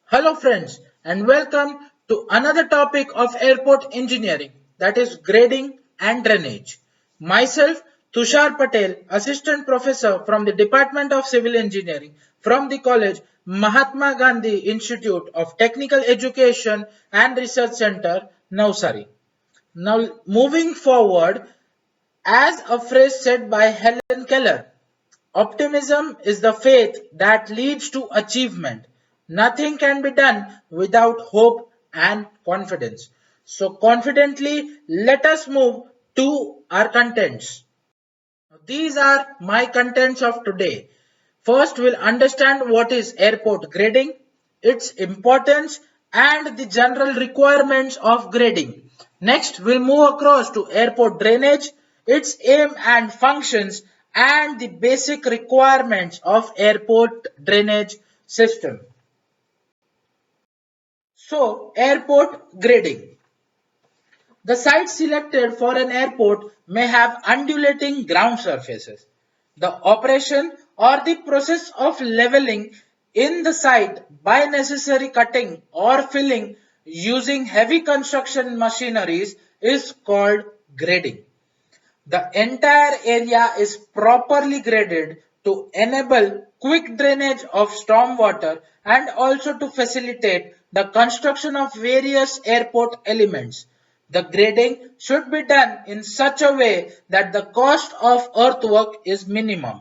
Hello friends and welcome to another topic of airport engineering, that is grading and drainage. Myself Tushar Patel, Assistant Professor from the Department of Civil Engineering from the college Mahatma Gandhi Institute of Technical Education and Research Center, Navsari. Now moving forward, as a phrase said by Helen Keller, optimism is the faith that leads to achievement. Nothing can be done without hope and confidence. So, confidently, let us move to our contents. These are my contents of today. First, we'll understand what is airport grading, its importance, and the general requirements of grading. Next, we'll move across to airport drainage, its aim and functions, and the basic requirements of airport drainage system. So, airport grading. The site selected for an airport may have undulating ground surfaces. The operation or the process of leveling in the site by necessary cutting or filling using heavy construction machineries is called grading. The entire area is properly graded to enable quick drainage of storm water and also to facilitate the construction of various airport elements. The grading should be done in such a way that the cost of earthwork is minimum.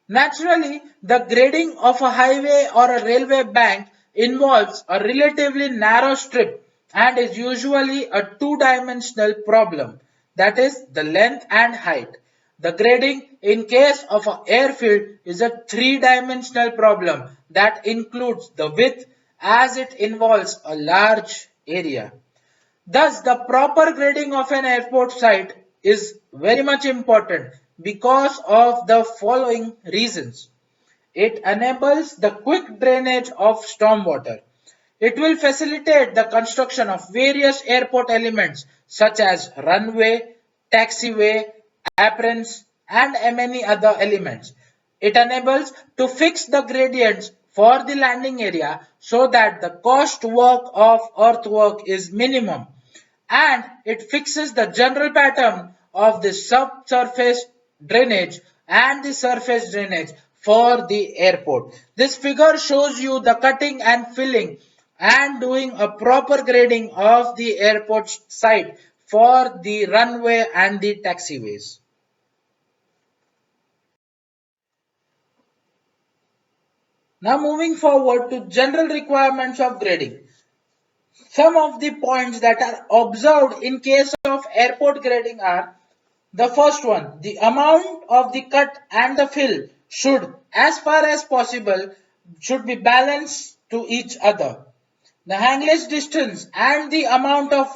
Naturally, the grading of a highway or a railway bank involves a relatively narrow strip and is usually a two-dimensional problem, that is the length and height. The grading in case of an airfield is a three-dimensional problem that includes the width as it involves a large area. Thus, the proper grading of an airport site is very much important because of the following reasons. It enables the quick drainage of stormwater. It will facilitate the construction of various airport elements such as runway, taxiway, aprons, and many other elements. It enables to fix the gradients for the landing area so that the cost work of earthwork is minimum, and it fixes the general pattern of the subsurface drainage and the surface drainage for the airport. This figure shows you the cutting and filling and doing a proper grading of the airport site for the runway and the taxiways. Now moving forward to general requirements of grading. Some of the points that are observed in case of airport grading are: the first one, the amount of the cut and the fill should, as far as possible, should be balanced to each other. The hangage distance and the amount of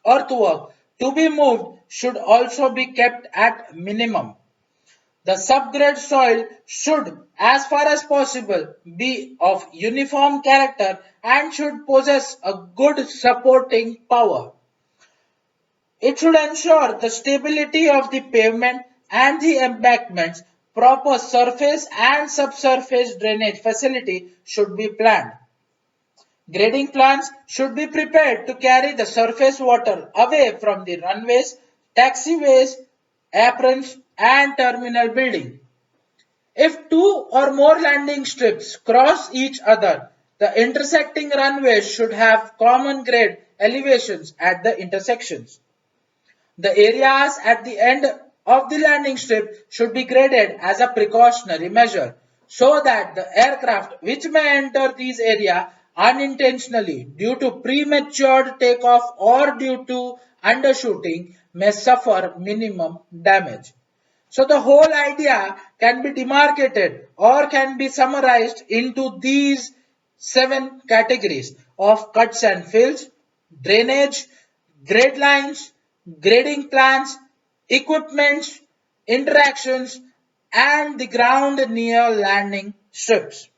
earthwork to be moved should also be kept at minimum. The subgrade soil should, as far as possible, be of uniform character and should possess a good supporting power. It should ensure the stability of the pavement and the embankments. Proper surface and subsurface drainage facility should be planned. Grading plans should be prepared to carry the surface water away from the runways, taxiways, aprons, and terminal building. If two or more landing strips cross each other, the intersecting runways should have common grade elevations at the intersections. The areas at the end of the landing strip should be graded as a precautionary measure so that the aircraft which may enter these areas unintentionally due to premature takeoff or due to undershooting may suffer minimum damage. So the whole idea can be demarcated or can be summarized into these seven categories of cuts and fills, drainage, grade lines, grading plans, equipments, interactions, and the ground near landing strips.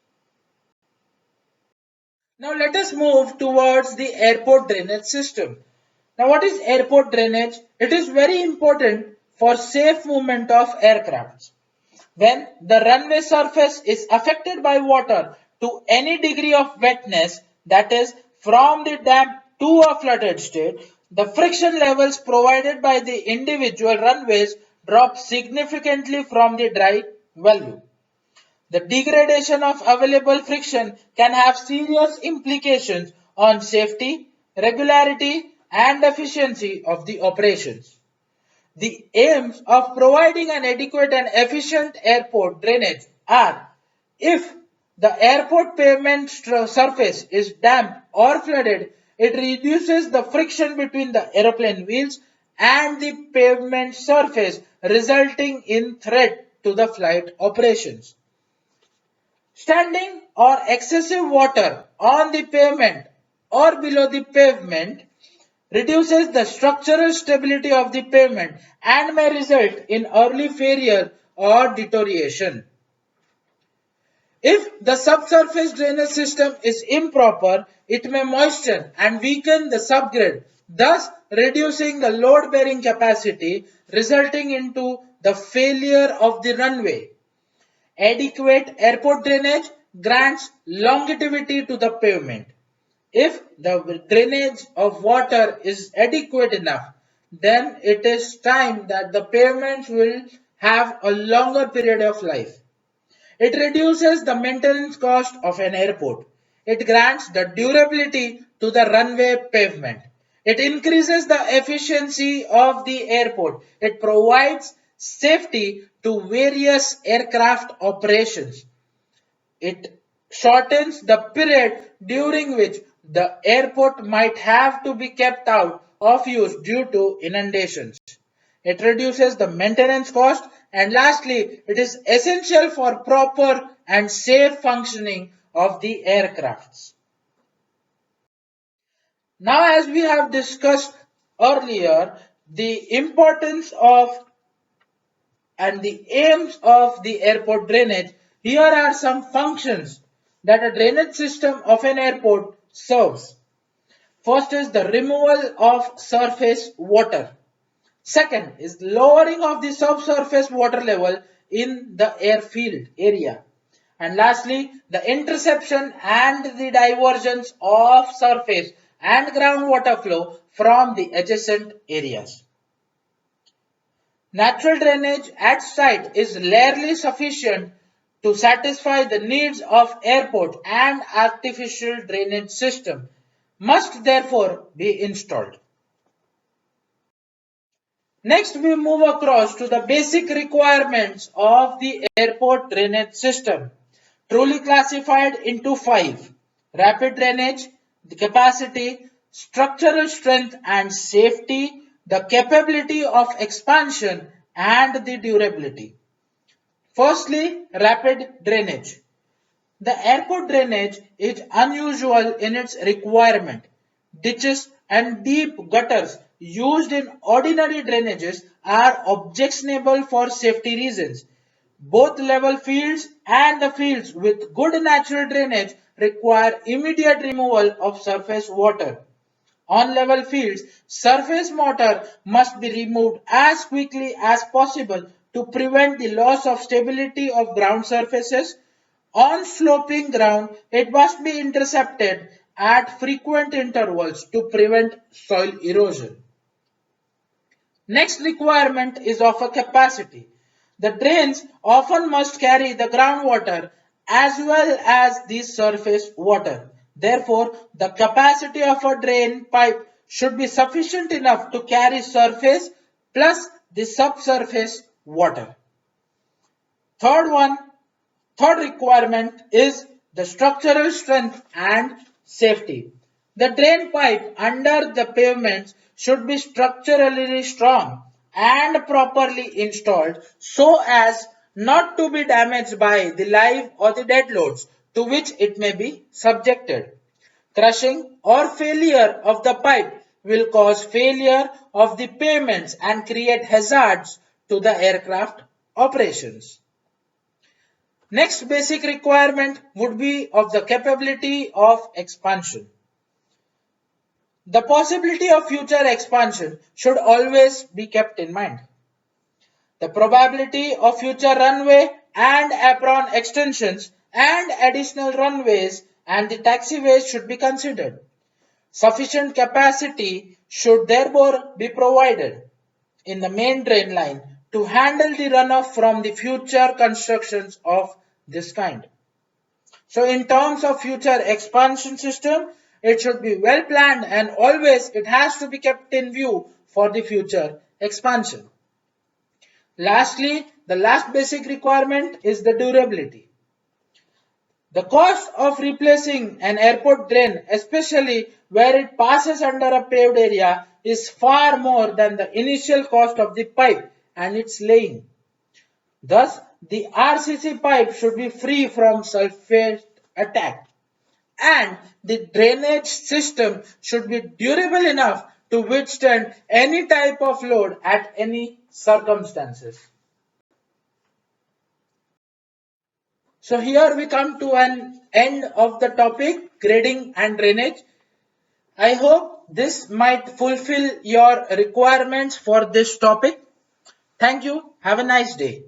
Now let us move towards the airport drainage system. Now what is airport drainage? It is very important for safe movement of aircrafts. When the runway surface is affected by water to any degree of wetness, that is, from the damp to a flooded state, the friction levels provided by the individual runways drop significantly from the dry value. The degradation of available friction can have serious implications on safety, regularity, and efficiency of the operations. The aims of providing an adequate and efficient airport drainage are: if the airport pavement surface is damp or flooded, it reduces the friction between the aeroplane wheels and the pavement surface, resulting in threat to the flight operations. Standing or excessive water on the pavement or below the pavement reduces the structural stability of the pavement and may result in early failure or deterioration. If the subsurface drainage system is improper, it may moisten and weaken the subgrade, thus reducing the load bearing capacity, resulting into the failure of the runway. Adequate airport drainage grants longevity to the pavement. If the drainage of water is adequate enough, then it is time that the pavements will have a longer period of life. It reduces the maintenance cost of an airport. It grants the durability to the runway pavement. It increases the efficiency of the airport. It provides safety to various aircraft operations. It shortens the period during which the airport might have to be kept out of use due to inundations. It reduces the maintenance cost, and lastly, it is essential for proper and safe functioning of the aircrafts. Now, as we have discussed earlier, the importance of and the aims of the airport drainage, here are some functions that a drainage system of an airport serves. First is the removal of surface water. Second is lowering of the subsurface water level in the airfield area. And lastly, the interception and the divergence of surface and groundwater flow from the adjacent areas. Natural drainage at site is rarely sufficient to satisfy the needs of airport, and artificial drainage system must therefore be installed. Next, we move across to the basic requirements of the airport drainage system, truly classified into five: rapid drainage, the capacity, structural strength and safety, the capability of expansion, and the durability. Firstly, rapid drainage. The airport drainage is unusual in its requirement. Ditches and deep gutters used in ordinary drainages are objectionable for safety reasons. Both level fields and the fields with good natural drainage require immediate removal of surface water. On level fields, surface water must be removed as quickly as possible to prevent the loss of stability of ground surfaces. On sloping ground, it must be intercepted at frequent intervals to prevent soil erosion. Next requirement is of a capacity. The drains often must carry the groundwater as well as the surface water. Therefore, the capacity of a drain pipe should be sufficient enough to carry surface plus the subsurface water. Third one, Third requirement is the structural strength and safety. The drain pipe under the pavements should be structurally strong and properly installed so as not to be damaged by the live or the dead loads to which it may be subjected. Crushing or failure of the pipe will cause failure of the pavements and create hazards to the aircraft operations. Next basic requirement would be of the capability of expansion. The possibility of future expansion should always be kept in mind. The probability of future runway and apron extensions and additional runways and the taxiways should be considered. Sufficient capacity should therefore be provided in the main drain line to handle the runoff from the future constructions of this kind. So in terms of future expansion system, it should be well planned and always it has to be kept in view for the future expansion. Lastly, the last basic requirement is the durability. The cost of replacing an airport drain, especially where it passes under a paved area, is far more than the initial cost of the pipe and its laying. Thus, the RCC pipe should be free from sulfate attack and the drainage system should be durable enough to withstand any type of load at any circumstances. So here we come to an end of the topic grading and drainage. I hope this might fulfill your requirements for this topic. Thank you. Have a nice day.